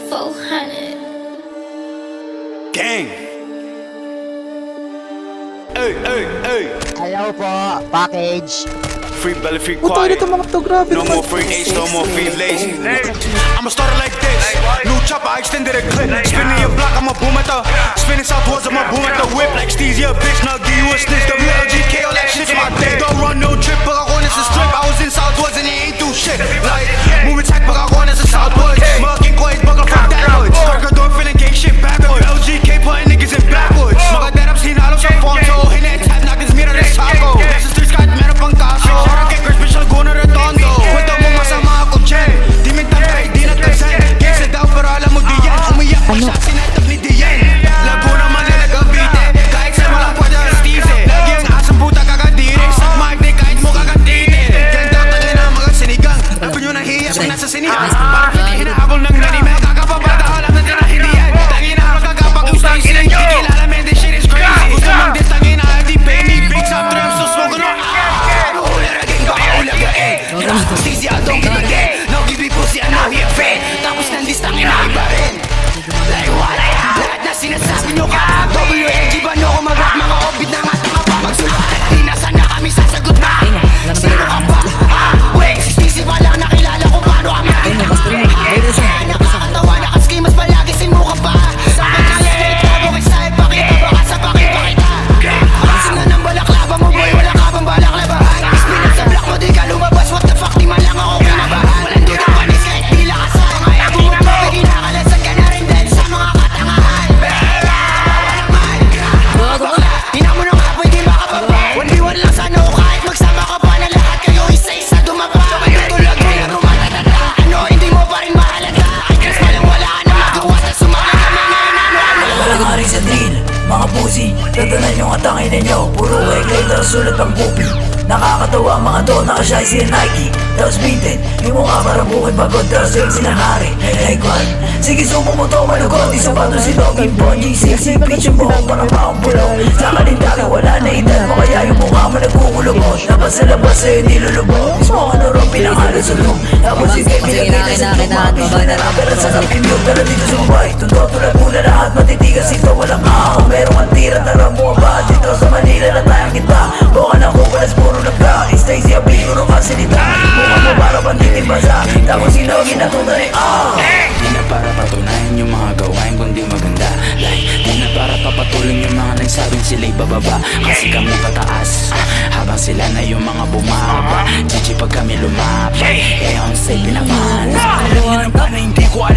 400. Gang. Hey. Hello po, package. Free belly, free Puta quiet. ito mga to, grabe No naman. more free A's, no more free lazy. I'ma start it like this. New chopper, I extended a clip. Spinning your block, I'ma boom at the. Spinning southwards, I'ma boom at the whip. Like Steezy, a bitch, now give you a snitch. WLGK, all that shit's my day. Don't run no trip, but I want us a strip. I was in southwards and they ain't do shit. Like, moving tech, but I want us a southwards. Mucking quiet, buckle from downwards. Burger door, feeling gay shit backwards. LGK, putting niggas in backwards. Mga darap, sinalo sa fonto. Hinay tap, natin mira de saco. Sa streets, kahit meron pang kaso. Kay Chris, special guna redondo. Kwento mo masama ako, Chen. Di mental kahit di natasan. Gangsta daw, pero alam mo di yan. Umiyak pa siya, sinetap ni Dian. Laguna, Manila, Cavite. Kahit sa walang pwede ang Steve. Lagi ang asang puta kakadiri. Sa mic, di kahit mo kakatiti. Ganda tayo na mga sinigang. Labi nyo nahiya pag nasa sinigang. Parang hindi hinahabol ng nanime. Kakapapata, alam na tira hindi yan. Tangina, magkakapag-ustang sinang kikilala, man, this shit is crazy. Gusto mong dis, tangina, hindi pay me. Big top drums, so smoke on. Steezy, I don't give a damn. No give me pussy, I know he a fan. Tapos ng listang inaiba rin. Like what? Lahat na sinasabi nyo ka. WLG ba nyo ko mag-rap? Mga obit na nga tanga pa. Magsulatan, di nasa na kami sasagot na. Sino ka ba? Wait, si Steezy pa lang nakilala ko paano kami. Nakakatawa na kasi mas palagi sin mo ka pa. Sa pagkala na itago kay sa'yo, pakita baka sa pakipakita. Kasi na ng balaklava mo boy, wala ka bang balaklabahan. Ispinat sa block mo, di ka lumabas. What the fuck, di man lang ako kinabahan. Walang dudang panis kahit di lakas sa mga ego mo. May kinakalasag ka na rin dahil sa mga katangahan. Kawawa naman. Bakla, ina mo na nga pwede makapagpa. 1v1 lang sana o kahit magsama ka pa na lahat kayo isa-isa dumapa. Tutulog mo na tumatatata. Ano, hindi mo pa rin mahalaga. Kahit Chris pa lang wala ka na magawa. Sa sumala kami ngayon ano. Wala nga rin sa drill, mga pussy. Tatanan yung atangin ninyo. Puro weglay na sulat ang pupi. Nakakatawa ang mga to, nakashay si Nike. Tapos beaten, yung mukha parang bukid pagod. Tapos yung sinangari, like what? Sige sumo mo to, malugot. Di sapato si Doggy Bonji. Sexy bitch yung buhok, parang paong bulok. Sa kalindari, wala na edad mo. Kaya yung mukha mo nagkukulubot. Labas sa labas sa'yo nilulubot. Mismo ka na ron, pinangalan sa loom. Tapos si Kevin, nagkita sa tumang. Bisla na lang, pero sa nakimute. Pero dito sa mabay, tundo tulad muna lahat. Matitigas ito, walang ako. Meron kang tira, tara mo ba? Dito sa Manila na tayong kita. Buka na ko, palas puro nagka. Stacy, abing puro kasalita. Mukha mo para bang titibasa. Tapos sinogin na tunay, Di na para patunayan yung mga gawain kundi maganda. Like, di na para papatuloy yung mga nagsabing sila'y bababa. Kasi kami pataas, habang sila na yung mga bumaba. GG pag kami lumapay, eh on say pinapaan. Yan ang pa na hindi ko alam.